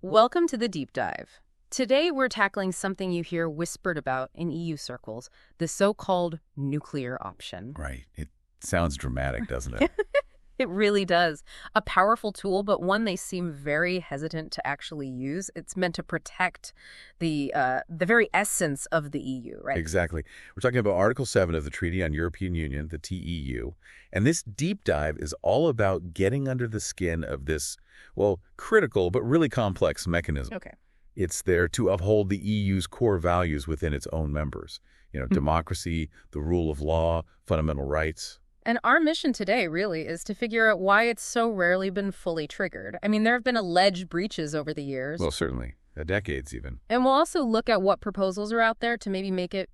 Welcome to the Deep Dive. Today we're tackling something you hear whispered about in EU circles, the so-called nuclear option. Right. It sounds dramatic, doesn't it? It really does. A powerful tool, but one they seem very hesitant to actually use. It's meant to protect the very essence of the EU, right? Exactly. We're talking about Article 7 of the Treaty on European Union, the TEU. And this deep dive is all about getting under the skin of this, well, critical but really complex mechanism. Okay. It's there to uphold the EU's core values within its own members. Democracy, the rule of law, fundamental rights. And our mission today, really, is to figure out why it's so rarely been fully triggered. I mean, there have been alleged breaches over the years. Well, certainly. Decades, even. And we'll also look at what proposals are out there to maybe make it,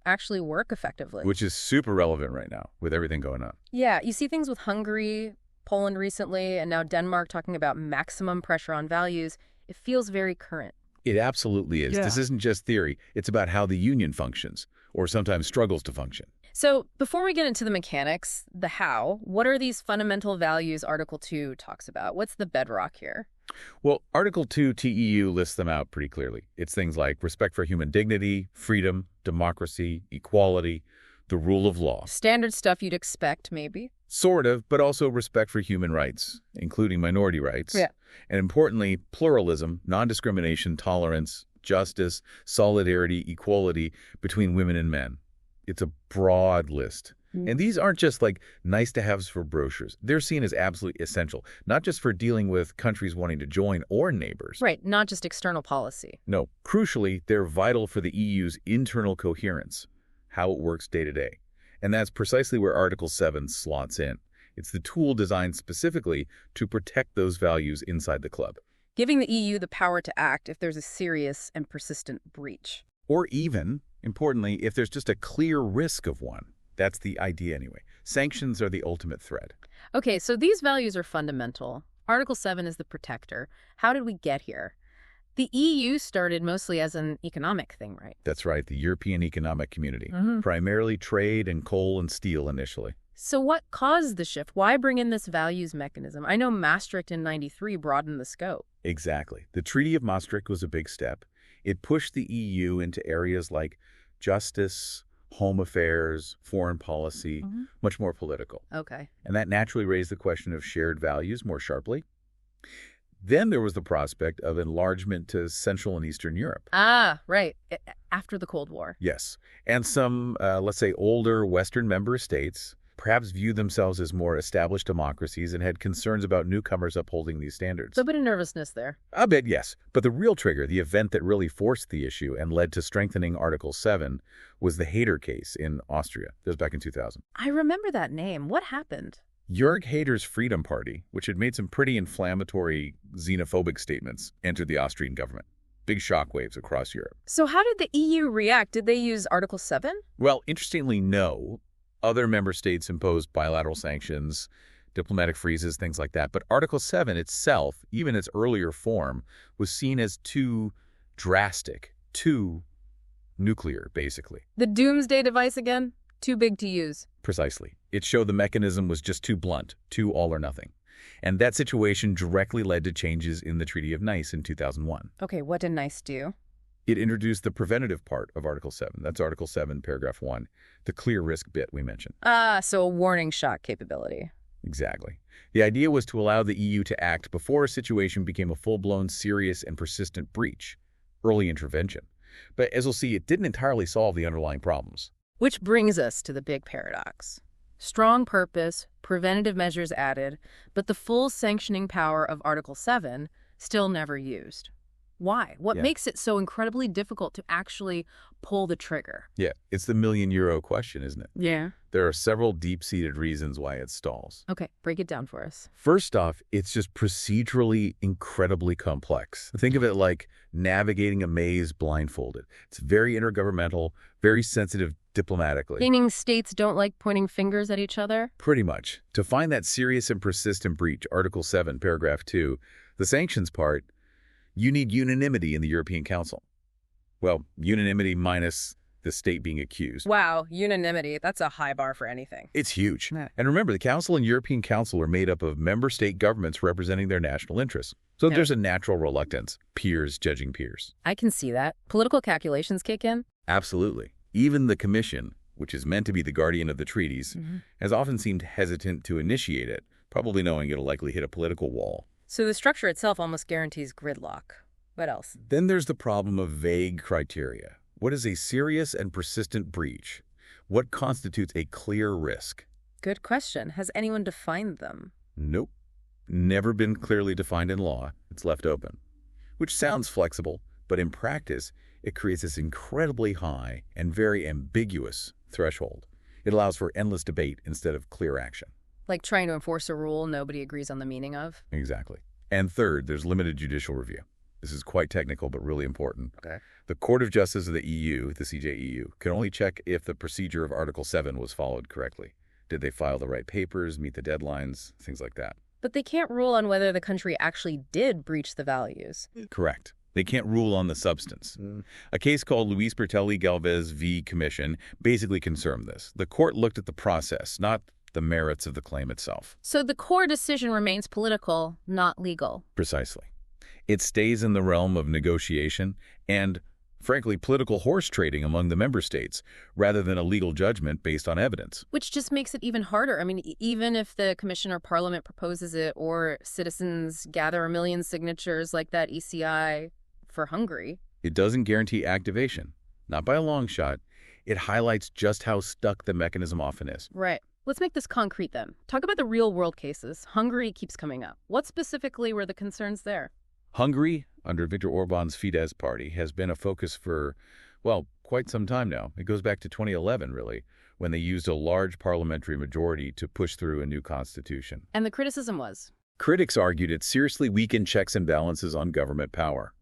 actually work effectively. Which is super relevant right now with everything going on. Yeah, you see things with Hungary, Poland recently, and now Denmark talking about maximum pressure on values. It feels very current. It absolutely is. Yeah. This isn't just theory. It's about how the union functions, or sometimes struggles to function. So before we get into the mechanics, the how, what are these fundamental values Article 2 talks about? What's the bedrock here? Well, Article 2 TEU lists them out pretty clearly. It's things like respect for human dignity, freedom, democracy, equality, the rule of law. Standard stuff you'd expect, maybe. Sort of, but also respect for human rights, including minority rights. Yeah. And importantly, pluralism, non-discrimination, tolerance, justice, solidarity, equality between women and men. It's a broad list. And these aren't just like nice-to-haves for brochures. They're seen as absolutely essential, not just for dealing with countries wanting to join or neighbors. Right, not just external policy. No, crucially, they're vital for the EU's internal coherence, how it works day to day. And that's precisely where Article 7 slots in. It's the tool designed specifically to protect those values inside the club. Giving the EU the power to act if there's a serious and persistent breach. Or even, importantly, if there's just a clear risk of one. That's the idea anyway. Sanctions are the ultimate threat. Okay, so these values are fundamental. Article 7 is the protector. How did we get here? The EU started mostly as an economic thing, right? That's right, the European Economic Community. Mm-hmm. Primarily trade and coal and steel initially. So what caused the shift? Why bring in this values mechanism? I know Maastricht in '93 broadened the scope. Exactly. The Treaty of Maastricht was a big step. It pushed the EU into areas like justice, home affairs, foreign policy, much more political. Okay. And that naturally raised the question of shared values more sharply. Then there was the prospect of enlargement to Central and Eastern Europe. Ah, right. After the Cold War. Yes. And some, let's say, older Western member states perhaps viewed themselves as more established democracies and had concerns about newcomers upholding these standards. So a bit of nervousness there. A bit, yes. But the real trigger, the event that really forced the issue and led to strengthening Article 7, was the Haider case in Austria. That was back in 2000. I remember that name. What happened? Jörg Haider's Freedom Party, which had made some pretty inflammatory xenophobic statements, entered the Austrian government. Big shockwaves across Europe. So how did the EU react? Did they use Article 7? Well, interestingly, no. Other member states imposed bilateral sanctions, diplomatic freezes, things like that. But Article 7 itself, even its earlier form, was seen as too drastic, too nuclear, basically. The doomsday device again? Too big to use. Precisely. It showed the mechanism was just too blunt, too all or nothing. And that situation directly led to changes in the Treaty of Nice in 2001. Okay, what did Nice do? It introduced the preventative part of Article 7. That's Article 7, paragraph 1, the clear risk bit we mentioned. Ah, so a warning shot capability. Exactly. The idea was to allow the EU to act before a situation became a full-blown, serious, and persistent breach, early intervention. But as we'll see, it didn't entirely solve the underlying problems. Which brings us to the big paradox. Strong purpose, preventative measures added, but the full sanctioning power of Article 7 still never used. Why? What makes it so incredibly difficult to actually pull the trigger? Yeah, it's the million-euro question, isn't it? Yeah. There are several deep-seated reasons why it stalls. Okay, break it down for us. First off, it's just procedurally incredibly complex. Think of it like navigating a maze blindfolded. It's very intergovernmental, very sensitive diplomatically. Meaning states don't like pointing fingers at each other? Pretty much. To find that serious and persistent breach, Article 7, paragraph 2, the sanctions part, you need unanimity in the European Council. Well, unanimity minus the state being accused. Wow, unanimity. That's a high bar for anything. It's huge. And remember, the Council and European Council are made up of member state governments representing their national interests. So Yeah. there's a natural reluctance, peers judging peers. I can see that. Political calculations kick in. Absolutely. Even the Commission, which is meant to be the guardian of the treaties, has often seemed hesitant to initiate it, probably knowing it'll likely hit a political wall. So the structure itself almost guarantees gridlock. What else? Then there's the problem of vague criteria. What is a serious and persistent breach? What constitutes a clear risk? Good question. Has anyone defined them? Nope. Never been clearly defined in law. It's left open. Which sounds flexible, but in practice, it creates this incredibly high and very ambiguous threshold. It allows for endless debate instead of clear action. Like trying to enforce a rule nobody agrees on the meaning of? Exactly. And third, there's limited judicial review. This is quite technical, but really important. Okay. The Court of Justice of the EU, the CJEU, can only check if the procedure of Article 7 was followed correctly. Did they file the right papers, meet the deadlines, things like that. But they can't rule on whether the country actually did breach the values. Correct. They can't rule on the substance. A case called Luis Bertelli Galvez v. Commission basically confirmed this. The court looked at the process, not the merits of the claim itself. So the core decision remains political, not legal. Precisely. It stays in the realm of negotiation and, frankly, political horse trading among the member states, rather than a legal judgment based on evidence. Which just makes it even harder. I mean, even if the commission or parliament proposes it or citizens gather 1 million signatures like that ECI for Hungary. It doesn't guarantee activation. Not by a long shot. It highlights just how stuck the mechanism often is. Right. Let's make this concrete then. Talk about the real-world cases. Hungary keeps coming up. What specifically were the concerns there? Hungary, under Viktor Orban's Fidesz party, has been a focus for, well, quite some time now. It goes back to 2011, really, when they used a large parliamentary majority to push through a new constitution. And the criticism was? Critics argued it seriously weakened checks and balances on government power.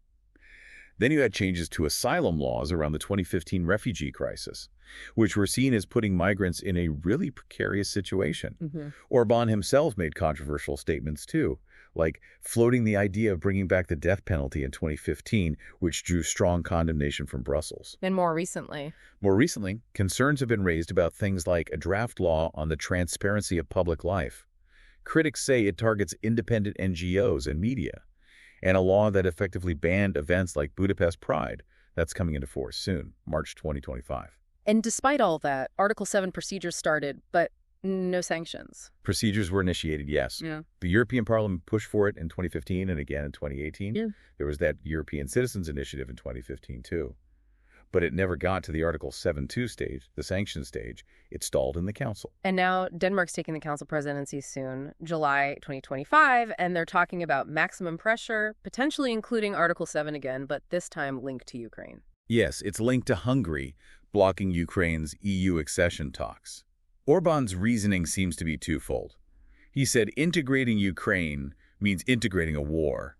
Then you had changes to asylum laws around the 2015 refugee crisis, which were seen as putting migrants in a really precarious situation. Orban himself made controversial statements, too, like floating the idea of bringing back the death penalty in 2015, which drew strong condemnation from Brussels. And more recently? More recently, concerns have been raised about things like a draft law on the transparency of public life. Critics say it targets independent NGOs and media, and a law that effectively banned events like Budapest Pride. That's coming into force soon, March 2025. And despite all that, Article 7 procedures started, but no sanctions. Procedures were initiated, yes. Yeah. The European Parliament pushed for it in 2015 and again in 2018. Yeah. There was that European Citizens Initiative in 2015, too. But it never got to the Article 7.2 stage, the sanction stage. It stalled in the Council. And now Denmark's taking the Council presidency soon, July 2025, and they're talking about maximum pressure, potentially including Article 7 again, but this time linked to Ukraine. Yes, it's linked to Hungary, blocking Ukraine's EU accession talks. Orban's reasoning seems to be twofold. He said integrating Ukraine means integrating a war.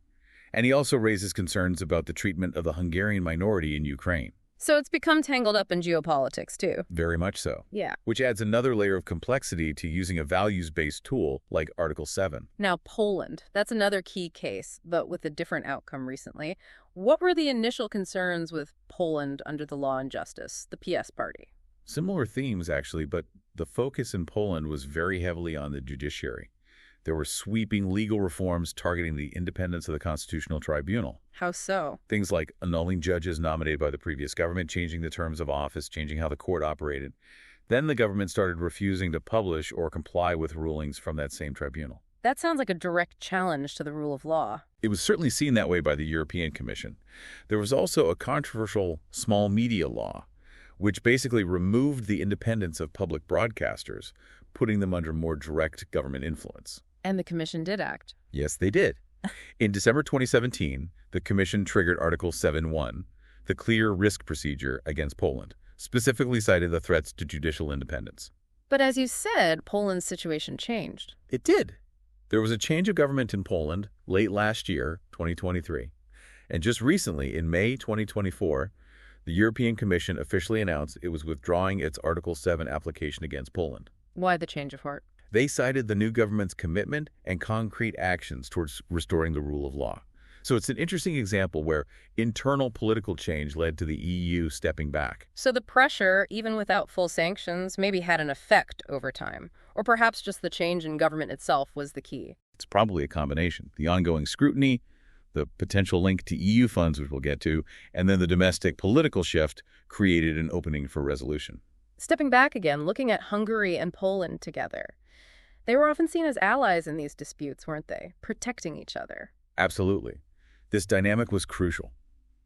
And he also raises concerns about the treatment of the Hungarian minority in Ukraine. So it's become tangled up in geopolitics, too. Very much so. Yeah. Which adds another layer of complexity to using a values-based tool like Article 7. Now, Poland. That's another key case, but with a different outcome recently. What were the initial concerns with Poland under the Law and Justice, the PS party? Similar themes, actually, but the focus in Poland was very heavily on the judiciary. There were sweeping legal reforms targeting the independence of the Constitutional Tribunal. How so? Things like annulling judges nominated by the previous government, changing the terms of office, changing how the court operated. Then the government started refusing to publish or comply with rulings from that same tribunal. That sounds like a direct challenge to the rule of law. It was certainly seen that way by the European Commission. There was also a controversial small media law, which basically removed the independence of public broadcasters, putting them under more direct government influence. And the Commission did act. Yes, they did. In December 2017, the Commission triggered Article 7.1, the clear risk procedure against Poland, specifically cited the threats to judicial independence. But as you said, Poland's situation changed. It did. There was a change of government in Poland late last year, 2023. And just recently, in May 2024, the European Commission officially announced it was withdrawing its Article 7 application against Poland. Why the change of heart? They cited the new government's commitment and concrete actions towards restoring the rule of law. So it's an interesting example where internal political change led to the EU stepping back. So the pressure, even without full sanctions, maybe had an effect over time. Or perhaps just the change in government itself was the key. It's probably a combination. The ongoing scrutiny, the potential link to EU funds, which we'll get to, and then the domestic political shift created an opening for resolution. Stepping back again, looking at Hungary and Poland together. They were often seen as allies in these disputes, weren't they? Protecting each other. Absolutely. This dynamic was crucial.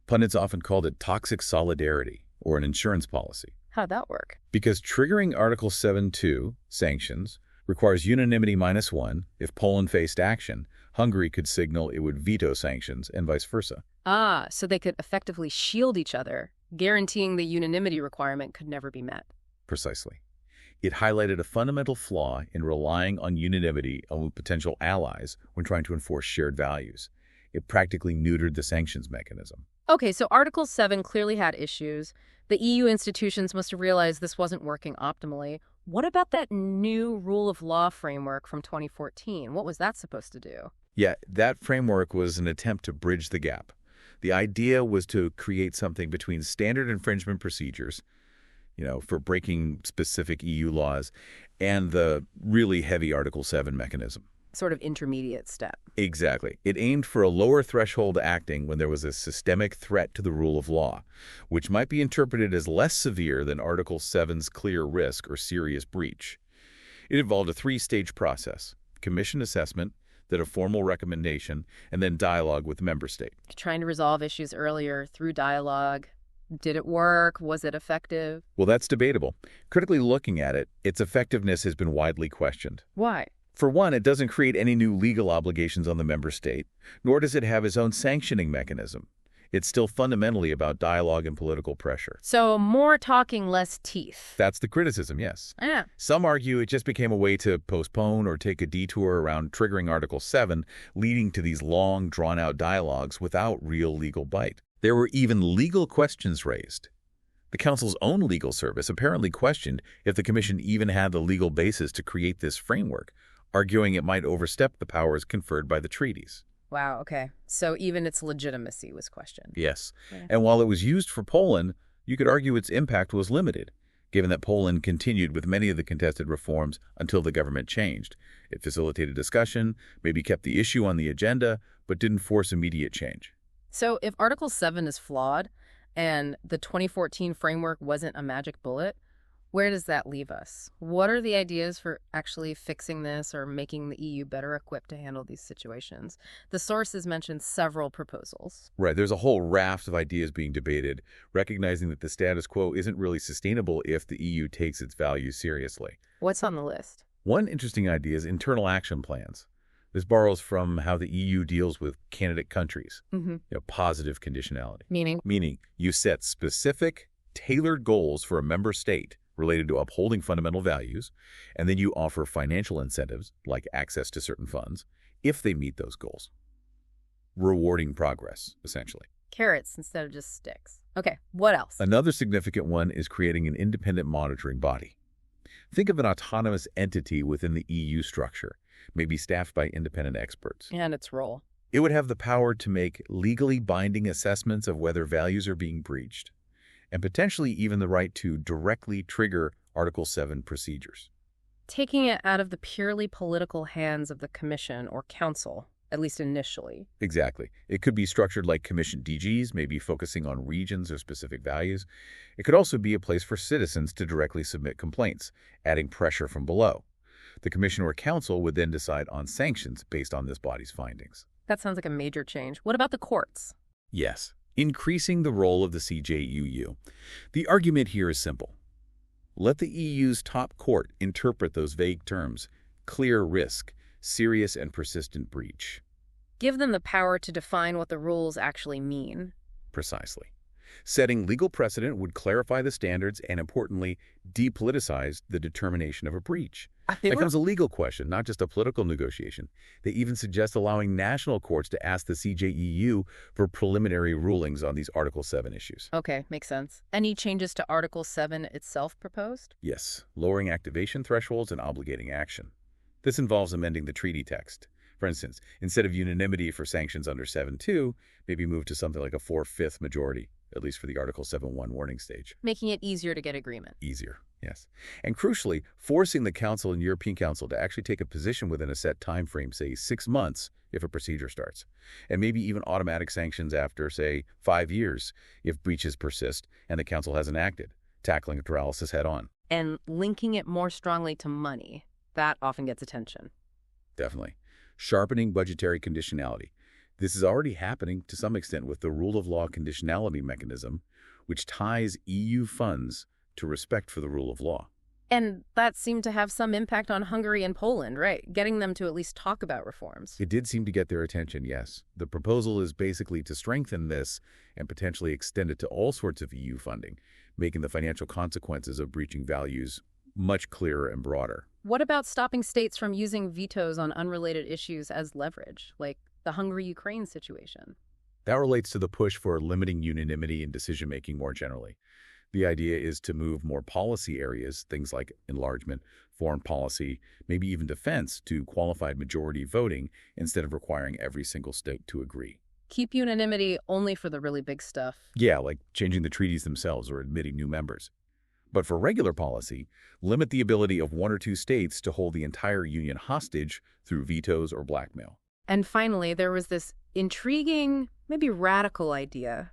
Pundits often called it toxic solidarity or an insurance policy. How'd that work? Because triggering Article 7.2, sanctions, requires unanimity -1. If Poland faced action, Hungary could signal it would veto sanctions and vice versa. Ah, so they could effectively shield each other, guaranteeing the unanimity requirement could never be met. Precisely. It highlighted a fundamental flaw in relying on unanimity of potential allies when trying to enforce shared values. It practically neutered the sanctions mechanism. Okay, so Article 7 clearly had issues. The EU institutions must have realized this wasn't working optimally. What about that new rule of law framework from 2014? What was that supposed to do? Yeah, that framework was an attempt to bridge the gap. The idea was to create something between standard infringement procedures, for breaking specific EU laws, and the really heavy Article 7 mechanism. Sort of intermediate step. Exactly. It aimed for a lower threshold acting when there was a systemic threat to the rule of law, which might be interpreted as less severe than Article 7's clear risk or serious breach. It involved a three-stage process: Commission assessment, then a formal recommendation, and then dialogue with the member state. Trying to resolve issues earlier through dialogue. Did it work? Was it effective? Well, that's debatable. Critically looking at it, its effectiveness has been widely questioned. Why? For one, it doesn't create any new legal obligations on the member state, nor does it have its own sanctioning mechanism. It's still fundamentally about dialogue and political pressure. So more talking, less teeth. That's the criticism, yes. Yeah. Some argue it just became a way to postpone or take a detour around triggering Article 7, leading to these long, drawn-out dialogues without real legal bite. There were even legal questions raised. The Council's own legal service apparently questioned if the Commission even had the legal basis to create this framework, arguing it might overstep the powers conferred by the treaties. Wow, okay. So even its legitimacy was questioned. Yes. Yeah. And while it was used for Poland, you could argue its impact was limited, given that Poland continued with many of the contested reforms until the government changed. It facilitated discussion, maybe kept the issue on the agenda, but didn't force immediate change. So if Article 7 is flawed and the 2014 framework wasn't a magic bullet, where does that leave us? What are the ideas for actually fixing this or making the EU better equipped to handle these situations? The sources mentioned several proposals. Right. There's a whole raft of ideas being debated, recognizing that the status quo isn't really sustainable if the EU takes its values seriously. What's on the list? One interesting idea is internal action plans. This borrows from how the EU deals with candidate countries, positive conditionality. Meaning you set specific, tailored goals for a member state related to upholding fundamental values, and then you offer financial incentives, like access to certain funds, if they meet those goals. Rewarding progress, essentially. Carrots instead of just sticks. Okay, what else? Another significant one is creating an independent monitoring body. Think of an autonomous entity within the EU structure, maybe staffed by independent experts. And its role. It would have the power to make legally binding assessments of whether values are being breached, and potentially even the right to directly trigger Article 7 procedures. Taking it out of the purely political hands of the Commission or Council, at least initially. Exactly. It could be structured like Commission DGs, maybe focusing on regions or specific values. It could also be a place for citizens to directly submit complaints, adding pressure from below. The Commission or Council would then decide on sanctions based on this body's findings. That sounds like a major change. What about the courts? Yes. Increasing the role of the CJUU. The argument here is simple. Let the EU's top court interpret those vague terms: clear risk, serious and persistent breach. Give them the power to define what the rules actually mean. Precisely. Setting legal precedent would clarify the standards and, importantly, depoliticize the determination of a breach. It becomes a legal question, not just a political negotiation. They even suggest allowing national courts to ask the CJEU for preliminary rulings on these Article 7 issues. Okay, makes sense. Any changes to Article 7 itself proposed? Yes, lowering activation thresholds and obligating action. This involves amending the treaty text. For instance, instead of unanimity for sanctions under 7.2, maybe move to something like a 4/5 majority, at least for the Article 7.1 warning stage. Making it easier to get agreement. Easier. Yes. And crucially, forcing the Council and European Council to actually take a position within a set time frame, say 6 months, if a procedure starts, and maybe even automatic sanctions after, say, 5 years if breaches persist and the Council hasn't acted, tackling paralysis head-on. And linking it more strongly to money. That often gets attention. Definitely. Sharpening budgetary conditionality. This is already happening to some extent with the rule of law conditionality mechanism, which ties EU funds to respect for the rule of law. And that seemed to have some impact on Hungary and Poland, right? Getting them to at least talk about reforms. It did seem to get their attention, yes. The proposal is basically to strengthen this and potentially extend it to all sorts of EU funding, making the financial consequences of breaching values much clearer and broader. What about stopping states from using vetoes on unrelated issues as leverage, like the Hungary-Ukraine situation? That relates to the push for limiting unanimity in decision-making more generally. The idea is to move more policy areas, things like enlargement, foreign policy, maybe even defense, to qualified majority voting instead of requiring every single state to agree. Keep unanimity only for the really big stuff. Yeah, like changing the treaties themselves or admitting new members. But for regular policy, limit the ability of 1 or 2 states to hold the entire union hostage through vetoes or blackmail. And finally, there was this intriguing, maybe radical idea.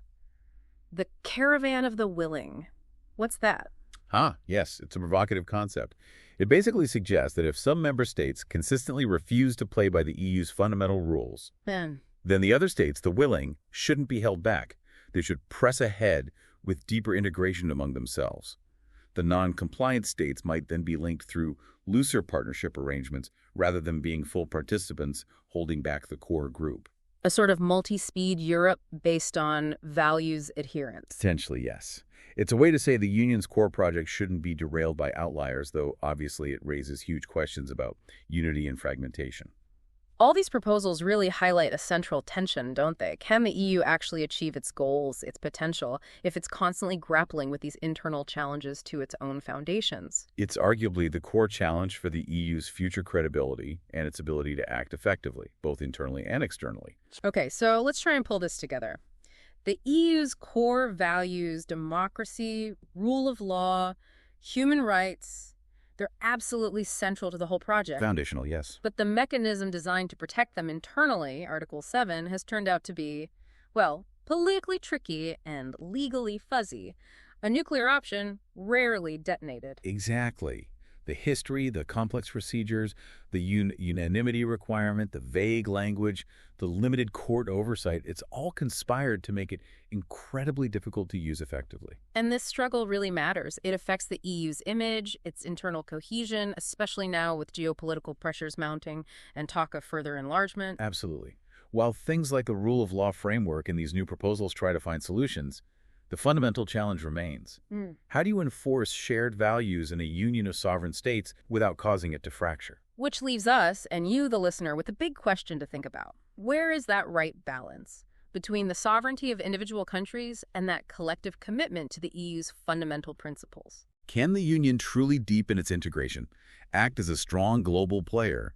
The caravan of the willing. What's that? Yes, it's a provocative concept. It basically suggests that if some member states consistently refuse to play by the EU's fundamental rules, Man. then the other states, the willing, shouldn't be held back. They should press ahead with deeper integration among themselves. The non-compliant states might then be linked through looser partnership arrangements rather than being full participants holding back the core group. A sort of multi-speed Europe based on values adherence. Potentially, yes. It's a way to say the union's core project shouldn't be derailed by outliers, though obviously it raises huge questions about unity and fragmentation. All these proposals really highlight a central tension, don't they? Can the EU actually achieve its goals, its potential, if it's constantly grappling with these internal challenges to its own foundations? It's arguably the core challenge for the EU's future credibility and its ability to act effectively, both internally and externally. Okay, so let's try and pull this together. The EU's core values, democracy, rule of law, human rights, they're absolutely central to the whole project. Foundational, yes. But the mechanism designed to protect them internally, Article 7, has turned out to be, well, politically tricky and legally fuzzy. A nuclear option rarely detonated. Exactly. The history, the complex procedures, the unanimity requirement, the vague language, the limited court oversight, it's all conspired to make it incredibly difficult to use effectively. And this struggle really matters. It affects the EU's image, its internal cohesion, especially now with geopolitical pressures mounting and talk of further enlargement. Absolutely. While things like a rule of law framework in these new proposals try to find solutions, the fundamental challenge remains. How do you enforce shared values in a union of sovereign states without causing it to fracture? Which leaves us, and you, the listener, with a big question to think about. Where is that right balance between the sovereignty of individual countries and that collective commitment to the EU's fundamental principles? Can the union truly deepen its integration, act as a strong global player,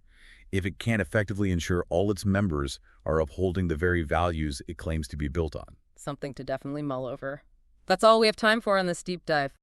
if it can't effectively ensure all its members are upholding the very values it claims to be built on? Something to definitely mull over. That's all we have time for on this deep dive.